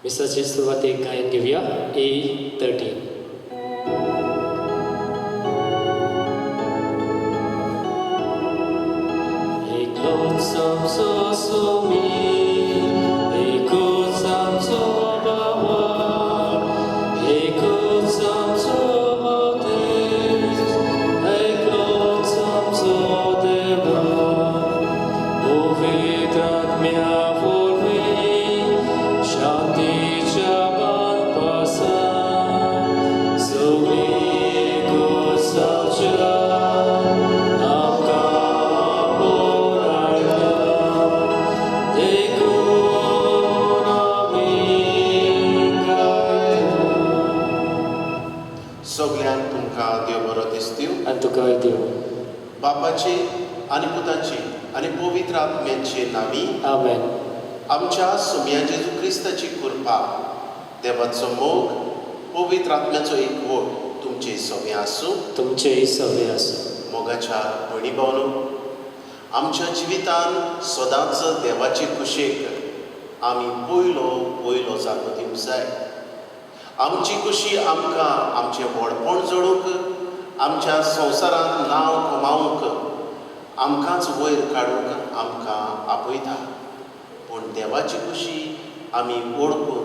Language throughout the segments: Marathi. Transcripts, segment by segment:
मिसाची सुरवात एक गायन घेऊया A13. एक lonesome soul so me, एक lonesome soul bawa, एक lonesome soul baptist, एक lonesome soul deva, o vedratmia vorbi, शांतीच्या बानपासा, सगळी गोसाच्या सगळ्यांक तुमकां देव बरो दीस दिवं. आनी तुका देव बापाची आनी पुताची आनी पवित्र आत्म्याची नांवी आमेन. आमच्या सुम्या जेजू क्रिस्ताची कृपा, देवाचो मोग, पवित्र आत्म्याचो एकवट तुमचे सगळे आसूं. तुमचेय सगळे आसूं. मोगाच्या भयणी भावनो, आमच्या जिवितान सदांच देवाची कुशेक आमी पयलो जागो दिवंक जाय. आमची खुशी आमकां आमचें व्हडपण जोडूंक, आमच्या संवसारांत नांव कमावंक, आमकांच वयर काडूंक आमकां आपयता. पूण देवाची खुशी आमी ओळखून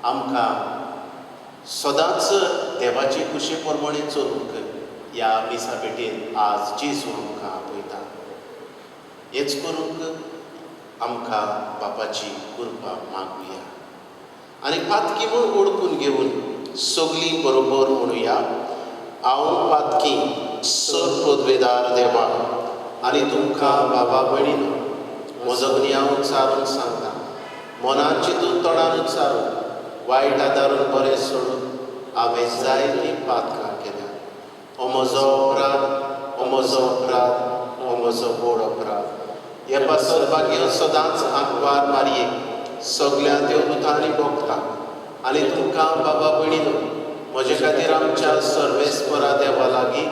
आमकां सदांच देवाची खुशे प्रमाणे चलूंक ह्या मिसा पेटीन आज जेजू आमकां आपयता. हेच करूंक आमकां बापाची कृपा मागुया आनी पातकी म्हूण ओळखून घेवन सगळीं बरोबर म्हणुया. हांव पातकी सर पदवेदार देवा आनी तुमकां बाबा भयणीनो, म्हजो हांव उच्चारून सांगता. मनान चिंतून तोंडान उच्चारून, वायट आदारून बरें सोडून हांवें जायतीं पातकां केल्या. हो म्हजो अपराध, हो म्हजो अपराध, हो म्हजो व्हड अपराध. हे पासर भाग्य सदांच आंकवार मारये सगळ्या देवदूतांनी भोगता. आनी तुमकां बाबा भयणीनो, म्हजे खातीर आमच्या सर्वेस्परा देवा लागीं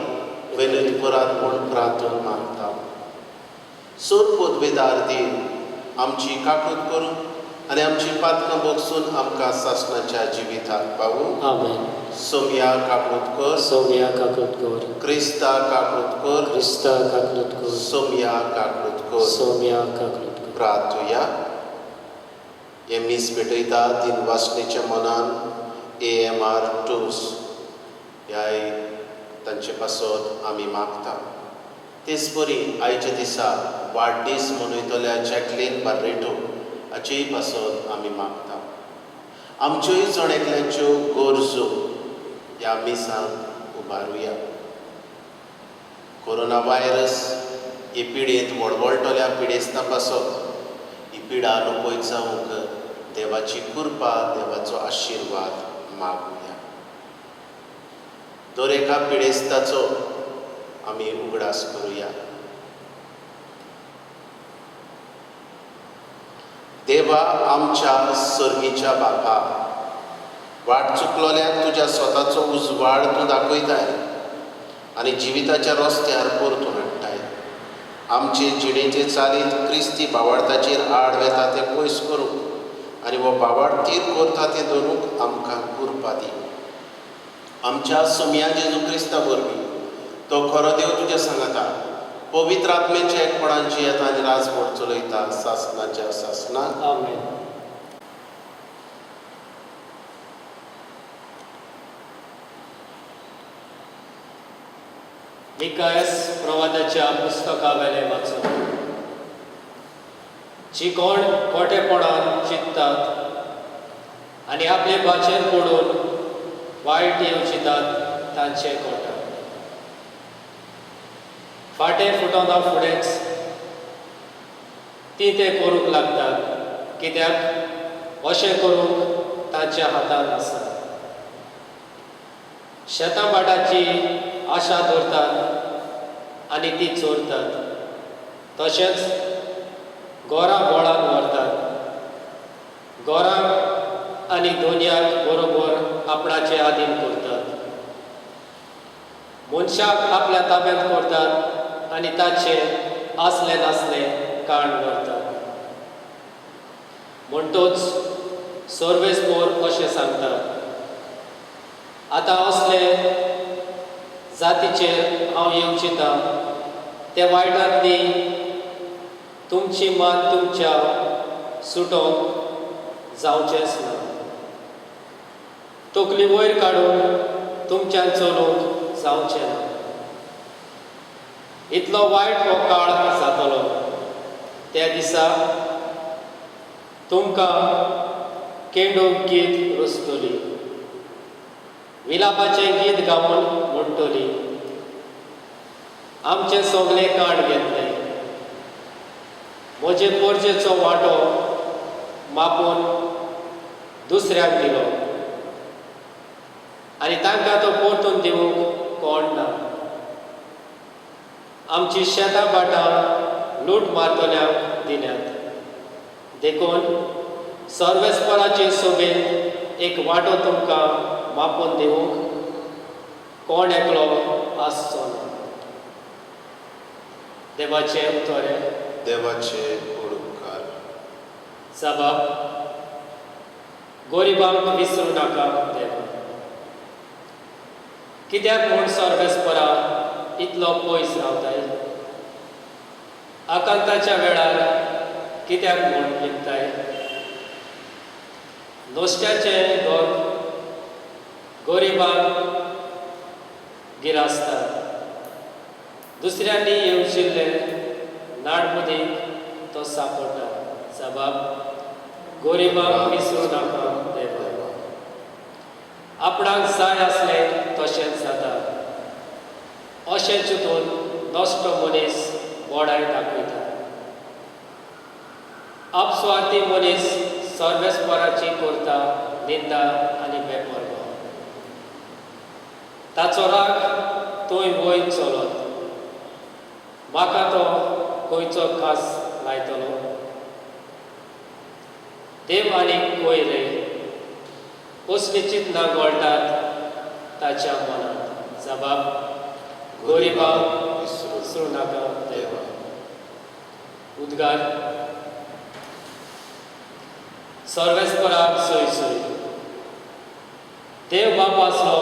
विनंती करात म्हूण प्रार्थना मागता. सोर पदवेदार देव, आमची काकूत करूं आनी आमची पातकां भोगसून आमकां सासणाच्या जिविताक पावूं. आमेन. सोम्या काकूत कर, सोम्या काकूत कर, क्रिस्ता काकूत कर, क्रिस्ता काकूत कर, सोम्या काकूत कर. सोम्या काकूत कर. प्रार्थुया. हे मीस पेटयता तीन वासणेच्या मनान AMR टूस ह्या तांचे पासत आमी मागता. तेच परी आयच्या दिसा वाडदीस मनयतल्या जॅकलीन बार्रेटो हाचेय पासत आमी मागता. आमच्योय जणेकल्यांच्यो गरजो ह्या मिसांत उबारुया. कोरोना व्हायरस ही पिडेंत व्हडवळटल्या पिडेस्तां पासत ही पिडा नपयत जावंक देवाची कृपा, देवाचो आशिर्वाद मागुया. दर एका पिडेस्ताचो आमी उगडास करुया. देवा आमच्या सर्गीच्या बापा, वाट चुकलोल्यांक तुज्या स्वताचो उजवाड तूं दाखयताय आनी जिविताच्या रस्त्यार परतून हाडटाय. आमचे जिणेचे चालीत क्रिस्ती भावार्थाचेर आड वेता तें पयस करूंक आनी हो भावार्थ तीर करता तें धरूंक आमकां कृपा दी. आमच्या सुम्या जेजू क्रिस्ता वरवीं तो खरो देव तुज्या सांगाता, पवित्र आत्म्याच्या एकपणान जियेता आनी राजभर चलयता सासणाच्या सासणाक. आमेन. मिकायास प्रवादाच्या पुस्तका वेले वाचून, जी कोण खोटेपणान चिंततात आनी आपले बाचेर पडून वायट येवजितात तांचे खोटा. फाटें फुटोना फुडेंच ती ते करूंक लागतात, कित्याक अशें करूंक तांच्या हातांत आसा. शेतांबाटाची आशा धरतात आनी ती चोरतात. तशेंच गोरां बोळाक व्हरतात. गोरांक आनी दोनयाक बरोबर आपणाचे आधीन करतात. मनशाक आपल्या ताब्यांत करतात आनी ताचे आसले नासले काण व्हरतात. म्हणटूच सोर्वेस्पोर अशें सांगतात. आतां असले जातीचेर हांव येवंक चिंतां ते वायटांतली तुमची मान तुमच्या सुटोवंक जावचेंच ना. तकली वयर काडून तुमच्यान चलोवंक जावचें ना. इतलो वायट हो काळ जातलो. त्या दिसा तुमकां केंडूक गीत रचतली, विलापाचें गीत गावन म्हणटली, आमचें सगळें काण घेतलें, म्हजे पोरजेचो वांटो मापून दुसऱ्याक दिलो आनी तांकां तो परतून दिवंक कोण ना. आमची शेतां भाटां लूट मारतल्यांक दिल्यात. देखून सर्वेस्पराचे सोबेन एक वांटो तुमकां मापून दिवंक कोण एकलो आसचो ना. देवाचें उतोरें. देवाचे उपकार. जबाब. गोरिबांक विसरूं नाका देवा. कित्याक म्हूण सर्वेस्परां इतलो पयस रावताय? आकांताच्या वेळार कित्याक म्हूण लिपताय? नुस्त्याचें घर गोरिबांक गिरासता. दुसऱ्यांनी येवशिल्ले नाडमुदीक तो सांपडटा. जबाब. गोरिबांक विसरूं नाका देवा. आपणाक जाय आसलें तशेंच जाता अशें चिंतून नश्ट मनीस बोडाय दाखयता. अपस्वार्थी मनीस सर्वेस्पराची करता निंदा आनी बेपरवा. ताचो राग थंय वयर चलत. म्हाका तो खंयचो खास लायतलो? देव आनीक वयरे कसली चिंतना घोळटात ताच्या मनांत. जबाब. गोरिबांक विसरूं नाका देवा. उद्गार. सर्वेस्पराक सय सय. देव बाप आसलो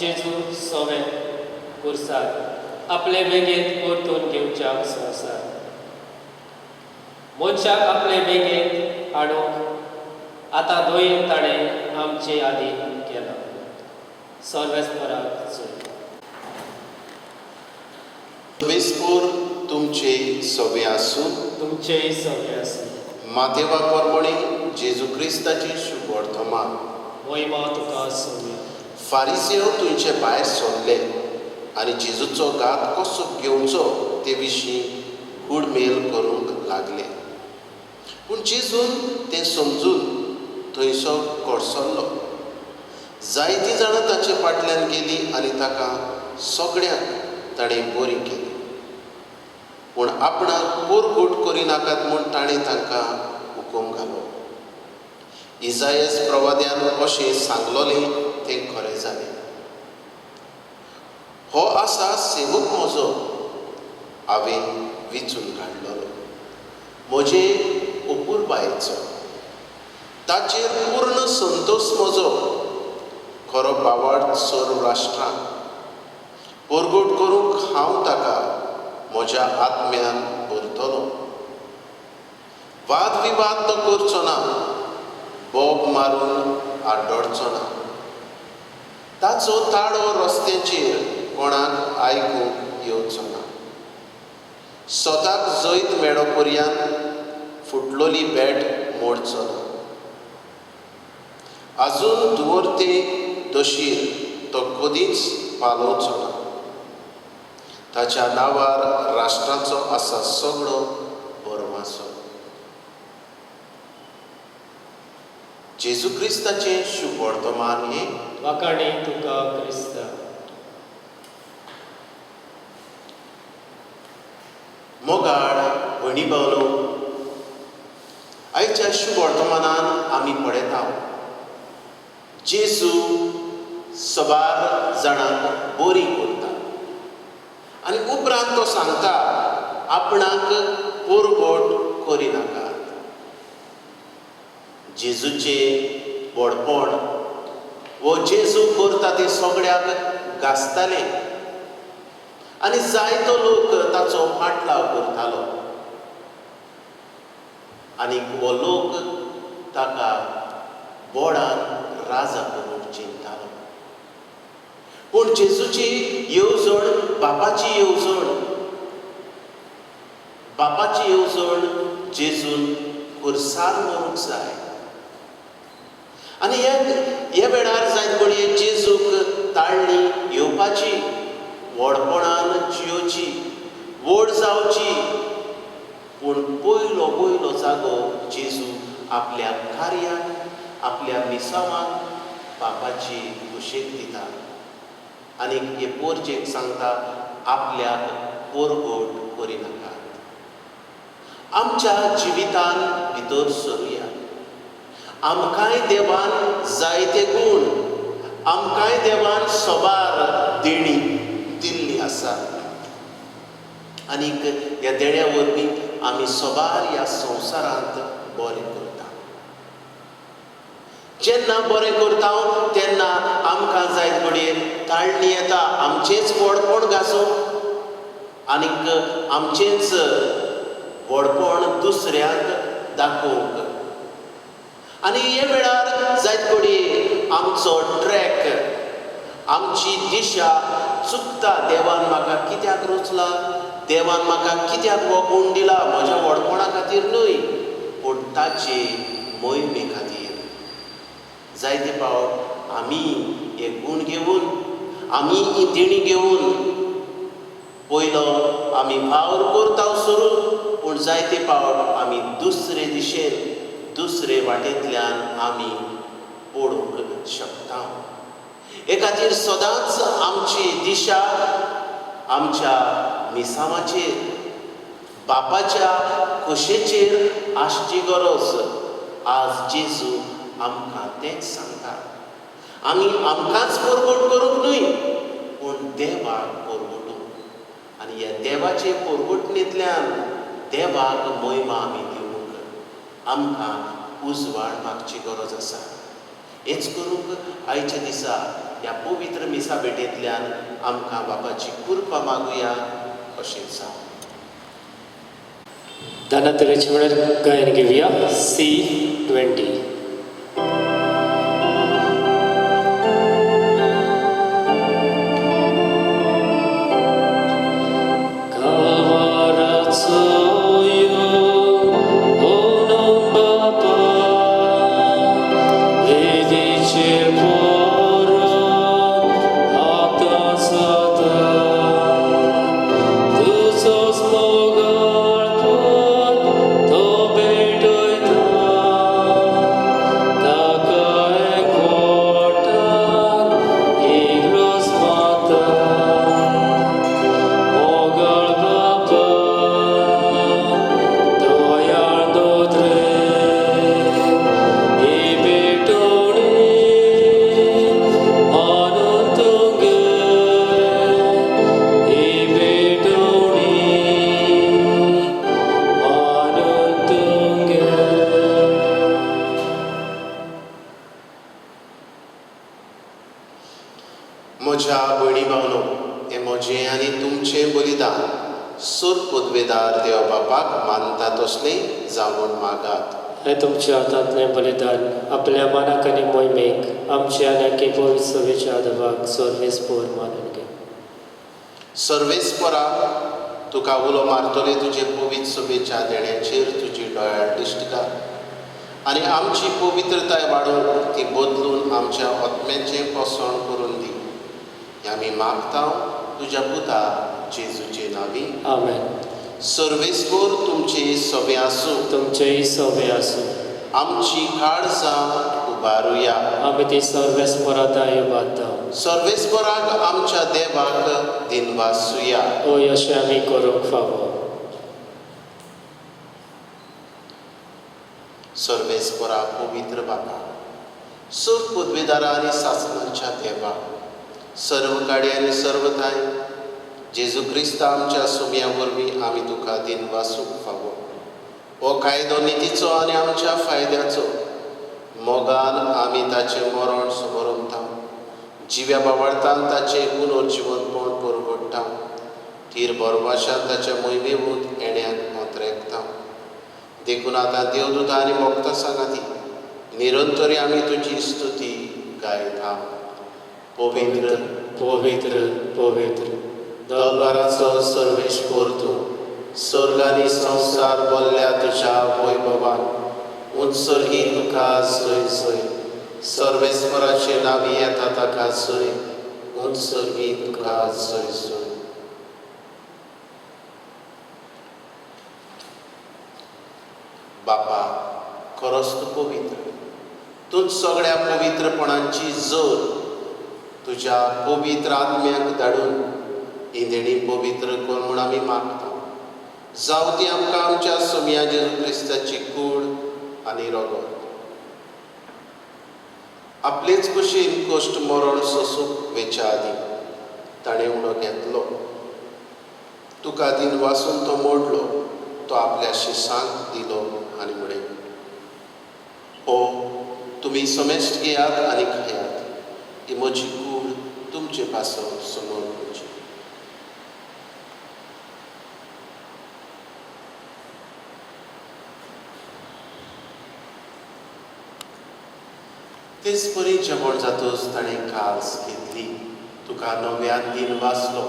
जेजू सवें कुर्सार आपले बेगेंत परतून घेवच्याक संवसार. मनशाक आपले बेगेंत हाडूंक आतां दोयेन ताणें आमचे आदीन केला. सर्वेस्पराक सय. सर्वेस्पोर तुमचे सवे आसूं. तुमचेय सगळे आसूं. मातेवा परमणी जेजू क्रिस्ताची शुभ वर्तमान. महिमा तुका सगळे. फारिसेव तुमचे भायर सरले आनी जेजूचो घात कसो घेवचो ते विशीं घुडमेल करूंक लागले. पूण जेजून तें समजून थंयसर कोडसरलो. जायतीं जाणां ताचे फाटल्यान गेलीं आनी ताका सगळ्यांक ताणें बरी केली. पूण आपणाक पोरगूट करिनाकात म्हूण ताणें तांकां हुकूम घालो. इजायास प्रवाद्यान अशें सांगलोलें तें खरें जालें. हो आसा सेवक म्हजो, हांवें विचून काडलोलो. म्हजे अपुरबायेचो, ताचेर पूर्ण संतोश म्हजो. खरो बावार्द सर्व राष्ट्रांक. परगूट करूंक हांव ताका म्हज्या आत्म्यान भरतलो. वाद विवाद तो करचो ना, बोब मारून आड्डोडचो ना. ताचो ताळो रस्त्याचेर कोणाक आयकूंक येवचो ना. स्वताक जैत मेळो पर्यंत फुटलोली बॅट मोडचो ना. आजून दुवर्ते दशीर तो कधीच पालोवचो ना. ताच्या नांवार राष्ट्राचो आसा सगळो बरमासो. जेजू क्रिस्ताचें शुभ वर्तमान हें. वाखाणी तुका क्रिस्ता. मोगाळ भणी भावलो, आयच्या शुभ वर्तमानान आमी पळयता जेजू सबार जाणांक बरी करता आनी उपरांत तो सांगता आपणाक पोरगोट करिनाकात. जेजूचे व्हडपण वो जेजू करता ते सगळ्याक गाजताले आनी जायतो लोक ताचो पाटलाव करतालो आनी हो लोक ताका बोडान राजा करून चिंतालो. पूण जेजूची येवजण बापाची येवजण जेजून खुर्सार व्हरूंक जाय. आनी हे वेळार जायत घडये जेजूक ताळणी येवपाची, व्हडपणान जियोची, व्हड जावची. पूण पयलो जागो जेजू आपल्या कार्याक, आपल्या मिसावांक बापाची कुशेक दिता आनी हे पोरचेक सांगता आपल्याक पोरगोट करिनाकात. आमच्या जिवितान भितर सरुया. आमकांय देवान जायते गूण, आमकांय देवान सोबार देणी दिल्ली आसा आनीक ह्या देण्या वरवीं आमी सोबार ह्या संवसारांत बरें करता. जेन्ना बरें करता तेन्ना आमकां जायत घडये ताळणी येता आमचेंच व्हडपण गासोवंक आनीक आमचेंच व्हडपण दुसऱ्याक दाखोवंक. आनी हे वेळार जायत घडये आमचो ट्रॅक, आमची दिशा चुकता. देवान म्हाका कित्याक रचला, देवान म्हाका कित्याक हो गूण दिला, म्हज्या व्हडपणा खातीर न्हय पूण ताचे मोहिमे खातीर. जायते फावट आमी हे गूण घेवन, आमी ही देणी घेवन पयलो आमी वावर करता सुरू, पूण जायते फावट आमी दुसरे दिशेन, दुसरे वाटेंतल्यान आमी पडूंक शकता. हे खातीर सदांच आमची दिशा आमच्या मिसावाचेर, बापाच्या खोशेचेर आसची गरज. आज जेजू आमकां तेंच सांगता. आमी आमकांच परगट करूंक न्हय पूण देवाक परगटूंक आनी ह्या देवाचे परगटणेंतल्यान देवाक महिमा आमी दिवंक आमकां उजवाड मागची गरज आसा. हेच करूंक आयच्या दिसा ह्या पवित्र मिसा भेटेंतल्यान आमकां बापाची कृपा मागुया अशें जावं. धनातरेचे वेळार गायन घेवया C20. म्हज्या भयणी भावनो, हें म्हजें आनी तुमचें बलिदान सूर पदवेदार देव बापाक मानता तसलें जावून मागात. हे तुमच्या हातांतलें बलिदान आपल्या मनाक आनी मोहिमेक आमच्या आनी पवित्र सभेच्या आदवाक सर्वेस्पोर मानून घे. सर्वेस्परा, तुका उलो मारतले तुजे पवित्र सभेच्या देण्याचेर तुजी दोळ्यार दिश्ट घाल आनी आमची पवित्रताय वाडोवन ती बदलून आमच्या आत्म्याचें पोसण करून दी. आमी मागता तुज्या पुता जेजूचे नांवी. आमेन. सर्वेस्पोर तुमचे सभे आसूं. तुमचेय सभे आसूं. आमची काळजां उबारुया. आमी ती सर्वेस्पोराताय बांदता. सर्वेस्पोराक आमच्या देवाक दिनवासुया. ओय अशें आमी करूंक फावो. सर्वेस्पोरा पवित्र बापा, सूर पदवेदारा आनी सासणांच्या देवा, सर्व काडी आनी सर्वताय जेजू क्रिस्त आमच्या सुमया वरवीं आमी तुका दिनवासूंक फावो. हो कायदो नितीचो आनी आमच्या फायद्याचो मोगान आमी ताचें मरण समोरमता जिव्या बावळतान ताचें पुनर्जिवनपण परगडटा तीर बरभाशान ताच्या मोहिमेवूत येण्याक मोतरेकता देखून आतां देवदूतां आनी भक्तां सांगाती निरंतरी आमी तुजी स्तुती गायता. पवित्र पवित्र पवित्र दलबाराचो सर्वेश्वर तूं स्वर्ग आनी संवसार बोल्ल्या तुज्या वैभवान उत्सर्गी तुका सय सय सर्वेस्वराचे नांवी येता ताका सय उत्सर्गी तुका सय सय. बापा खरोच तूं पवित्र तूंच सगळ्या पवित्रपणांची जर तुज्या पवित्र आत्म्याक धाडून ही देणी पवित्र कर म्हूण आमी मागता. जावं ती आमकां आमच्या सोम्या जेजू क्रिस्ताची कूड आनी रगत आपलेच कुशीन कश्ट मरण सोसूंक वेच्या आदी ताणें उणो घेतलो. तुका दिन वासून तो मोडलो तो आपल्या शिसांक दिलो आनी म्हणे हो तुमी समेस्ट घेयात आनी खायात ही म्हजी कूड तुमचे पासो समोर करची. तेच परी जेवण जातोच ताणें कास घेतली तुका नव्यान दिन वाचलो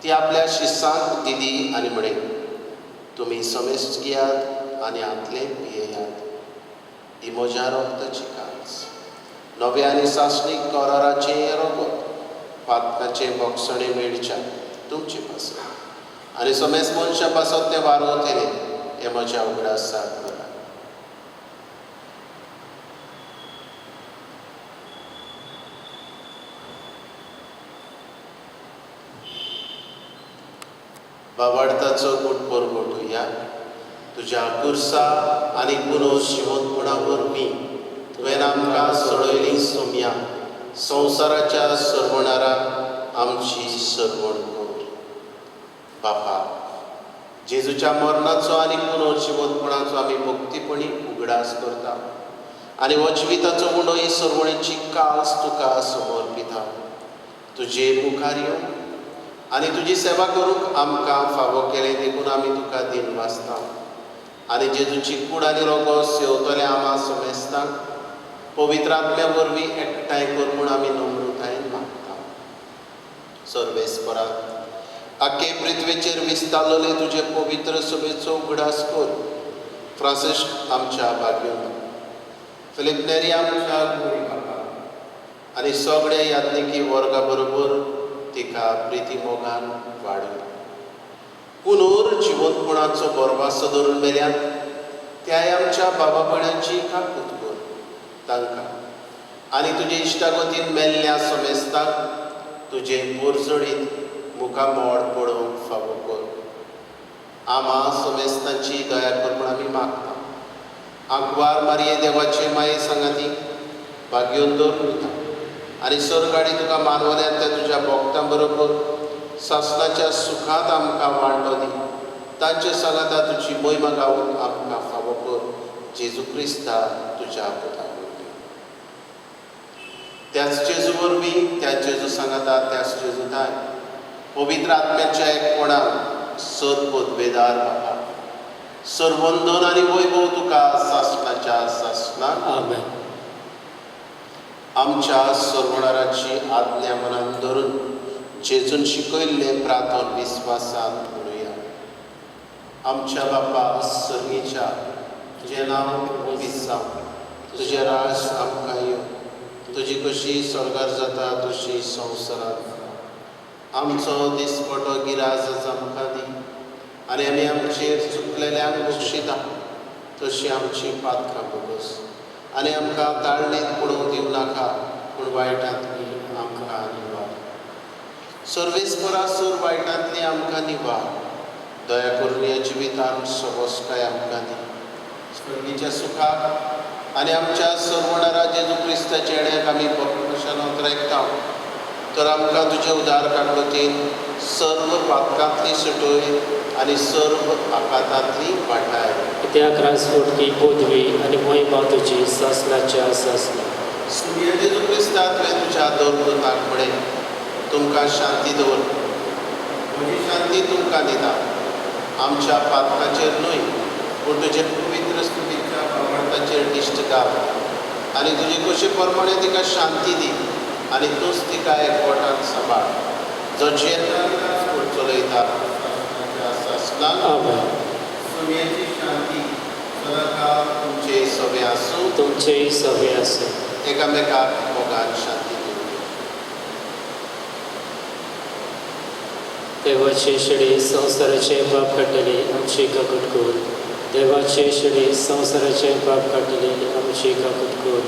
ती आपल्या शिसांक दिली आनी म्हणे तुमी समेस्त घेयात आनी आतले पियेयात ही म्हज्या रगताची कास नव्या आनी सासणीक कराराचें हें रगत पातकाचें बोगसणें मेळच्या तुमचे पासत आनी समेस्त मनशा पासत तें वारोवतलें हें म्हज्या उगडासाक करा. बावार्थाचो कूट परगटुया तुज्या कुर्सा आनी पुनर्जिवनपणा वरवीं तुवें आमकां सडयलीं सोम्या संवसाराच्या सरवणाराक आमची सरवण कर. बापा जेजूच्या मरणाचो आनी पुनर्जिवनपणाचो आमी भक्तीपणी उगडास करता आनी हो जिविताचो उंडो ही सरवणेची कास तुका समर्पिता. तुजे मुखार येवन आनी तुजी सेवा करूंक आमकां फावो केलें देखून आमी तुका दिन वाचता आनी जेजूची कूड आनी रगत सेवतले आमा समेस्तांक पवित्र आत्म्या वरवीं एकठांय कर म्हूण आमी नम्रतायेन मागता. सर्वेस्परा आख्खे पृथ्वीचेर विस्तारलेले तुजे पवित्र सभेचो उगडास कर. फ्रांसिस्क आमच्या भाग्योन फिलीप नेरी आमच्या गुरी बाबा आनी सगळ्या यात्निकी वर्गा बरोबर तिका प्रिती मोगान वाडय. पुनर्जिवनपणाचो बरवासो धरून मेल्यान त्या आमच्या बाबा भयणांची काकूत कर तांकां आनी तुजे इश्टागतीन मेल्ल्या समेस्तांक तुजे पोरजडीत मुखामोड पडोवंक फावो कर. आमा समेस्तांची दया कर म्हूण आमी मागता. आंकवार मारये देवाचे माये सांगाती भाग्योन दवरून आनी सरगाडी तुका मानवल्यान त्या तुज्या भक्तां बरोबर सासणाच्या सुखांत आमकां वांटो दी. तांचे सांगाता तुजी महिमा गावून आमकां फावो कर. जेजू क्रिस्ता तुज्या पुता वरवीं त्याच जेजू वरवीं त्याच जेजू सांगाता त्याच जेजू दाय पवित्र आत्म्याच्या एकपणान सरपद बेदार बाबा सर्वंदन आनी वैभव तुका सासणाच्या सासणाक आमेन. आमच्या सरवणाराची आज्ञा मनान धरून जेजून शिकयल्ले प्रार्थन विस्वासान म्हणुया. आमच्या बापा सर्गेच्या तुजें नांव पवित्र जावं तुजें राज आमकां येवं तुजी कशी स्वर्गार जाता तशी संवसारांत. आमचो दिसपटो गिराज आमकां दी आनी आमी आमचेर चुकलेल्यांक बक्षिता तशी आमची पातकां बगस आनी आमकां ताळणेत पडोवंक दिवं नाका पूण वायटांतली आमकां निवार. सर्वेस्परा सर वायटांतली आमकां निवार. दया करून ह्या जिवितांत सबोसकाय आमकां दी. स्वर्गीच्या सुखाक आनी आमच्या सरवणारा जेजू क्रिस्ताच्या येण्याक आमी भक्तशान उतरायता तर आमकां तुजे उदार काकूतीन सर्व पातकांतली सुटोय आनी सर्व आकांतांतली वाटाय. कित्याक राजफोटकी पदवी आनी मोहिमा तुजी ससनाच्या ससना. सुर्य जेजू क्रिस्तांत तुझ्या दोरदूताक म्हणे तुमकां शांती दवर. म्हजी शांती तुमकां दिता. आमच्या पातकाचेर न्हय पूण तुजे पवित्र स्तुतीच्या वावरताचेर दिश्ट घाल आनी तुजे कशे प्रमाणे तिका शांती दी आनी तूंच तिका एकवटान सांबाळ. जो जेन्ना चलयता आमेन. सुर्याची शांती सदांकाळ तुमचे सवे आसूं. तुमचेय सवे आसूं. एकामेकाक मोगान शांती दिवं. देवाचे शिडी संवसाराचे पाप काडटली आमची काकूट कर. देवाचे शिडी संवसाराचे पाप काडटली आमची काकूट कर.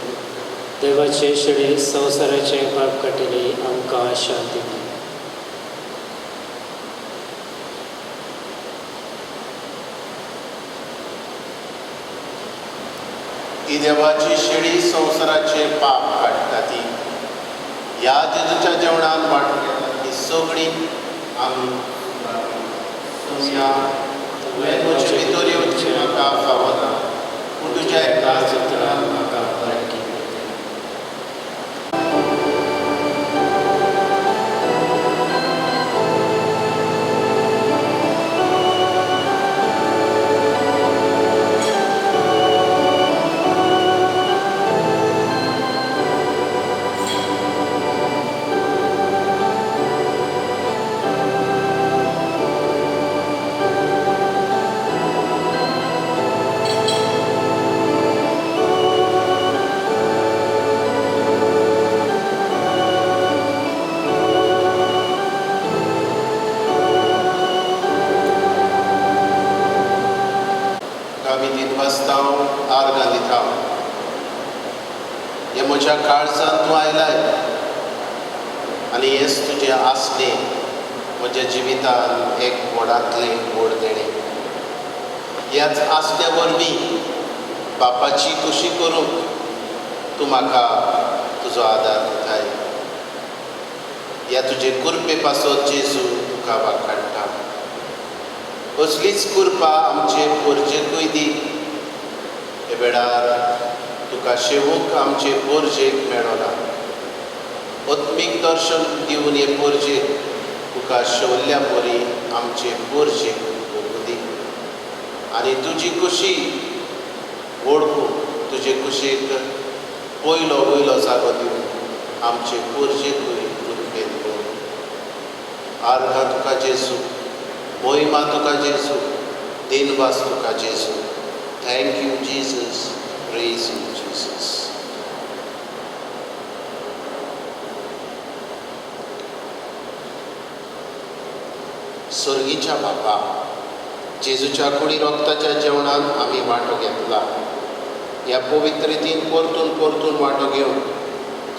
देवाचे शिडी संवसाराचे पाप काडटली आमकां शांती दी. ही देवाची शिडी संवसाराचे पाप काडटा ती. ह्या जेजूच्या जेवणान वांटून ही सगळी आमी तुवें म्हजे भितर येवचें म्हाका फावना पूण तुज्या एकाच उतरान म्हाका बरें केलें. हे म्हज्या काळजांत तूं आयलाय आनी हेच तुजें आसलें म्हज्या जिवितांत एक व्हडांतलें व्हड देणें. ह्याच आसल्या वरवीं बापाची खुशी करूंक तूं म्हाका तुजो आदार दिताय. ह्या तुजे कुरपे पासत जेजू तुका वाखाणटा. असलीच कृपा आमचे पोरजेकूय दी. हे वेळार तुका शेवूंक आमचे पोरजेक मेळना. आत्मीक दर्शन दिवन हे पोरजेक तुका शेवल्ल्या परी आमचे पोरजेक भोगूं दी. आनी तुजी खुशी ओळखून तुजे कुशीक पयलो वयलो जागो दिवन आमचे पोरजेकूय कृपेन कर. आर्गां तुका जेजू, मोहिमा तुका जेजू, दिनवास तुका जेजू. Thank you, Jesus. Praise you, Jesus. स्वर्गीच्या बापा, जेजूच्या कुडी रोगताच्या जेवणान आमी वांटो घेतला. ह्या पवित्र रितीन परतून परतून वांटो घेवन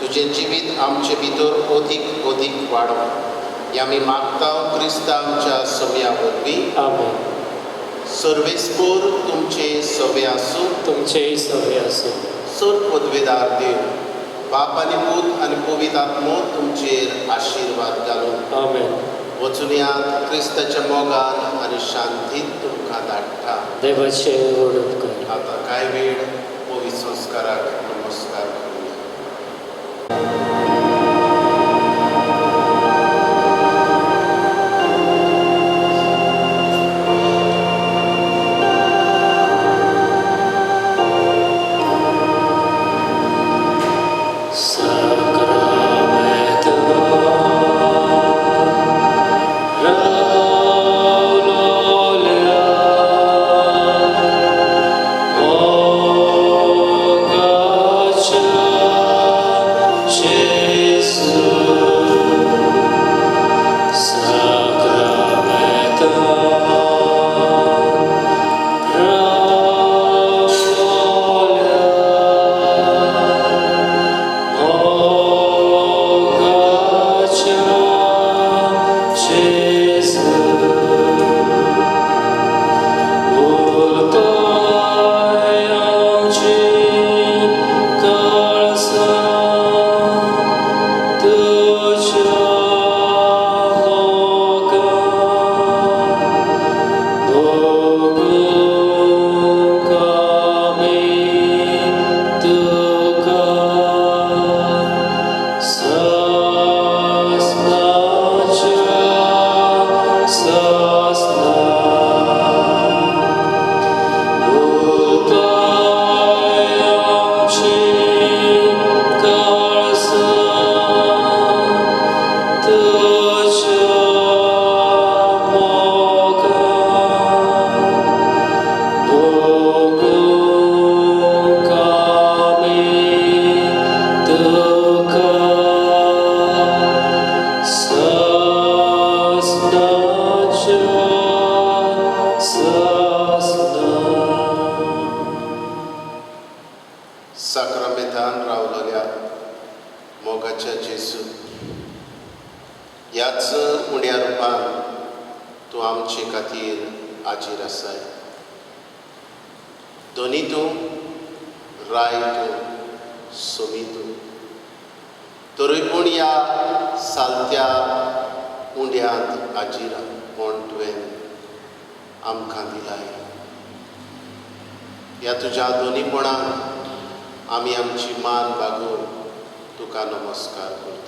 तुजें जिवीत आमचे भितर अदीक अदीक वाडो. हें आमी मागता क्रिस्ता आमच्या सव्या वरवीं. आमेन. सर्वेस्पोर तुमचे सवे आसूं. तुमचेय सवे आसूं. सर पदवेदार देव, बाप आनी पूत आनी पवित्र आत्मो तुमचेर आशिर्वाद घालून आमेन. वचून क्रिस्ताच्या मोगान आनी शांतीन तुमकां धाडटा. देवाचे व्हड उपकार. आतां कांय वेळ पवित्र संस्काराक नमस्कार करूया. साक्रामेंतान रावलेल्या मोगाच्या जेजू, ह्याच उण्या रुपान तूं आमचे खातीर हाजीर आसाय. दोनी तूं राय तूं सोमी तूं, तरी पूण ह्या सालत्या उंड्यांत हाजीर म्हूण तुवें आमकां दिलाय. ह्या तुज्या दोनीपणाक आमी आमची मान बागून तुका नमस्कार करता.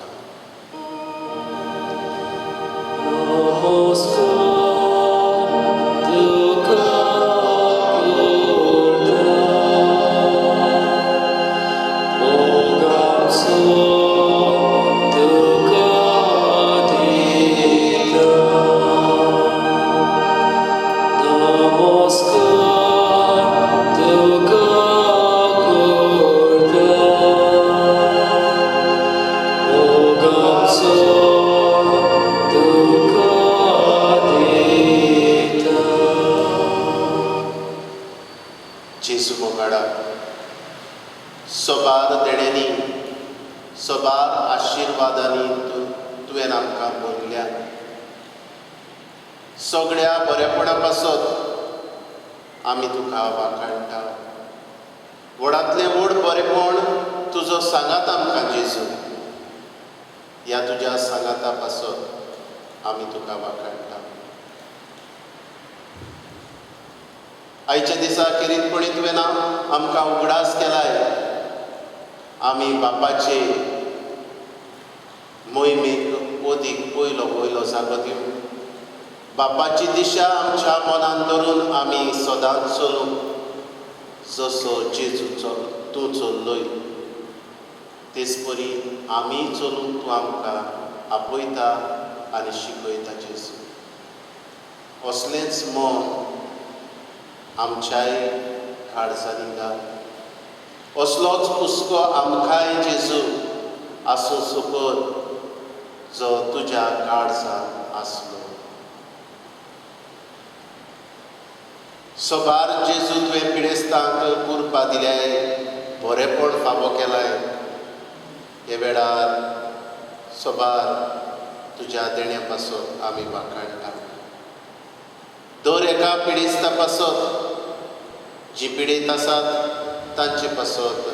जेजू मोगाडा, सोबार देण्यांनी, सोबार आशिर्वादांनी तुवें आमकां भरल्या. सगळ्या बरेपणा पासत आमी तुका वाखाणटा. व्हडांतलें व्हड बरेपण तुजो सांगात आमकां जेजू. ह्या तुज्या सांगाता पासत आमी तुका वाखाणटा. आयच्या दिसा खेरीतपणी तुवें आमकां उगडास केलाय. आमी बापाचे मोहिमेक ओदीक वयलो जागो दिवं. बापाची दिशा आमच्या मनान धरून आमी सदांच चलूं. जसो जेजू तूं चल्लोय तेच परी आमी चलूंक तूं आमकां आपयता आनी शिकयता जेजू. असलेंच मन आमच्याय काळजांनी घाल. असलोच हुस्को आमकांय जेजू आसूं सोबत जो तुज्या काळजांत आसलो. सोबार जेजू तुवें पिडेस्तांक कुरपा दिल्याय, बरेपण फावो केलाय. हे वेळार सोबार तुज्या देण्या पासत आमी वाखाणटा. दर एका पिडेस्ता पासत, जी पिडेत आसात तांचे पासत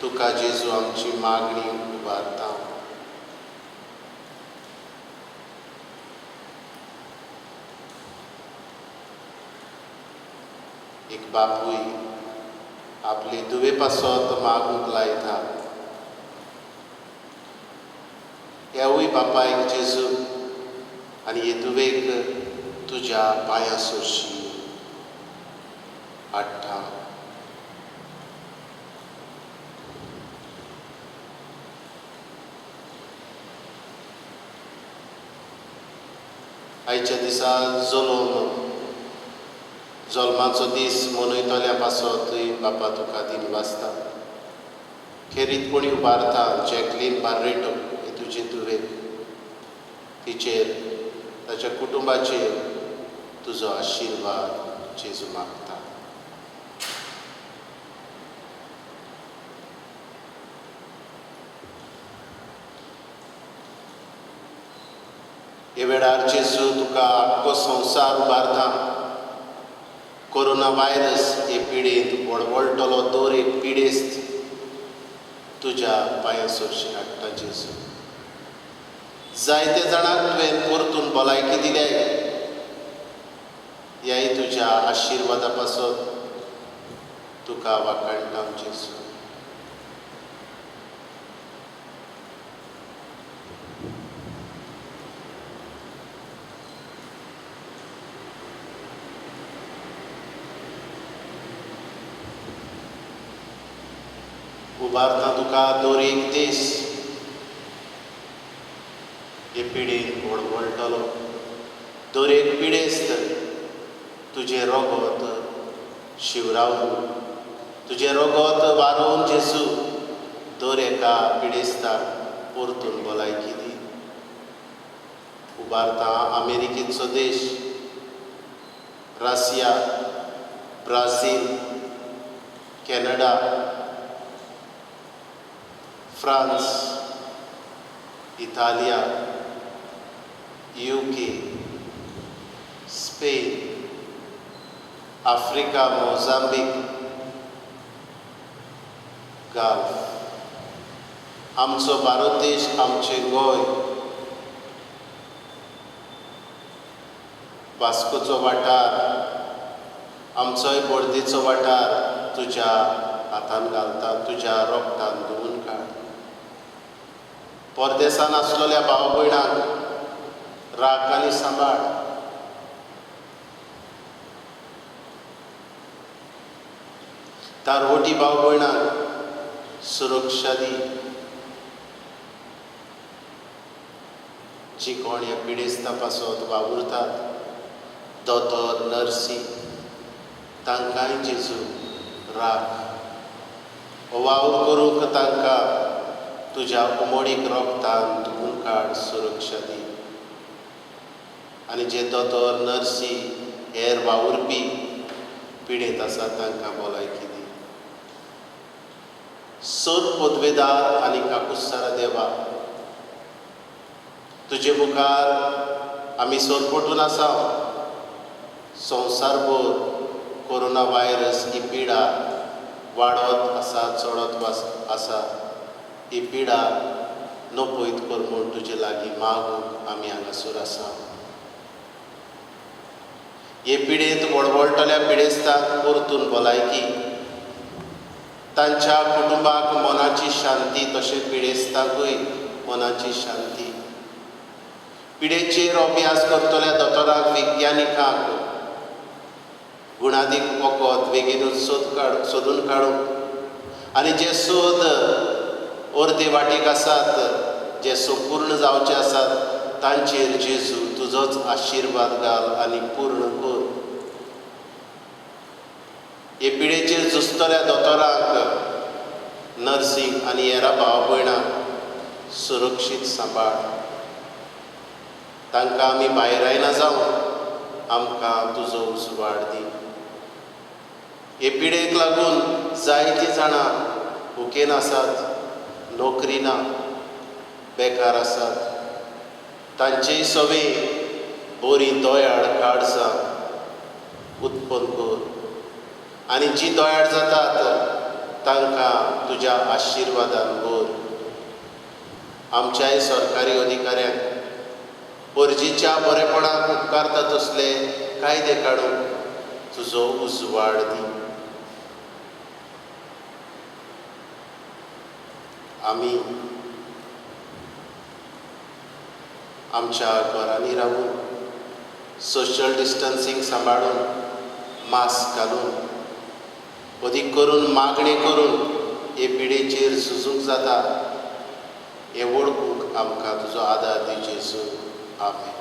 तुका जेजू आमची मागणी उबारता. एक बापूय आपली दुवे पासत मागूंक लायता. ह्यावूय बापायक जेजू आनी हे दुवेक तुज्या पांयां सोशी हाडटा. आयच्या दिसा जल्माचो दीस मनयतल्या पासतूय बापा तुका दिन वाजता. खेरीतपणी उबारता जॅकलीन बार्रेटो ही तुजी दुवेक. तिचेर ताच्या कुटुंबाचेर तुजो आशिर्वाद जेजू मागता. हे वेळार जेजू तुका आख्खो संवसार उबारता. कोरोना व्हायरस हे पिडेंत वळवळटलो दर एक पिडेस्त तुज्या पांयां सोशी हाडटा जेजू. जायत्या जाणांक तुवें परतून भलायकी दिल्याय. ह्याय तुज्या आशिर्वादा पासत तुका वाखाणटा जेजू. उबारता तुका दर एक दीस हे पिडेन वळवळटलो. दर एक पिडेस्त तुजें रगत शिवरावन, तुजें रगत वारोवन जेजू दर एका पिडेस्ताक परतून भलायकी दी. उबारता अमेरिकेचो देश, रशिया, ब्राझील, कॅनडा, फ्रांस, इटालिया, UK, Spain, Africa, Mozambique, Gulf, आमचो भारत देश, आमचें गोंय, वास्कोचो वाठार, आमचोय बोर्देचो वाठार तुज्या हातान घालता, तुज्या रोगतान धुवून काड. परदेसान आसलेल्या भाव भयणांक राख आनी सांबाळ. तारवटी भाव भयणांक सुरक्षा दी. जी कोण ह्या पिडेस्ता पासत वावुरतात, दोतोर, नर्सी, तांकांय जेजू राख. हो वावर करूंक तांकां तुज्या उमोडीक रोगतान धुवून काड, सुरक्षा दी. आनी जे दोतोर, नर्सी, हेर वावुरपी पिडेत आसा तांकां भलायकी दी. सोद पदवेदार आनी काकुस्सारा देवा, तुजे मुखार आमी सोरपटून आसा. संवसारभर कोरोना व्हायरस ही पिडा वाडत आसा, चडत आसा. ही पिडा नपयत कर म्हूण तुजे लागीं मागूंक आमी हांगासर आसा. हे पिडेंत वळवळटल्या पिडेस्तांक परतून भलायकी, तांच्या कुटुंबाक मनाची शांती, तशें पिडेस्तांकूय मनाची शांती. पिडेचेर अभ्यास करतल्या दोतोरांक, विज्ञानिकांक गुणादीक वखद बेगीनूच सोदून काडूंक, आनी जे सोद अर्दे वाटेक आसात, जे संपूर्ण जावचे आसात, तांचेर जेजू तुजोच आशिर्वाद घाल आनी पूर्ण कर. हे पिडेचेर झुजतल्या दोतोरांक, नर्सींक आनी हेरा भाव भयणांक सुरक्षीत सांबाळ. तांकां आमी भायर आयना जावं आमकां तुजो उजवाड दी. हे पिडेक लागून जायतीं जाणां भुकेन आसात, नोकरी ना, बेकार आसात. तांचेय सवे बरी दोयाड काळजां उत्पन्न कर. आनी जीं दोयाड जातात तांकां तुज्या आशिर्वादान भर. आमच्याय सरकारी अधिकाऱ्यांक परजीच्या बरेपणाक उपकारता तसले कायदे काडूंक तुजो उजवाड दी. आमी आमच्या घरांनी रावून सोशल डिस्टन्सींग सांबाळून, मास्क घालून, अदीक करून मागणी करून हे पिडेचेर झुजूंक जाता. हे वळखूंक आमकां तुजो आदार दी जेजू. आमेन.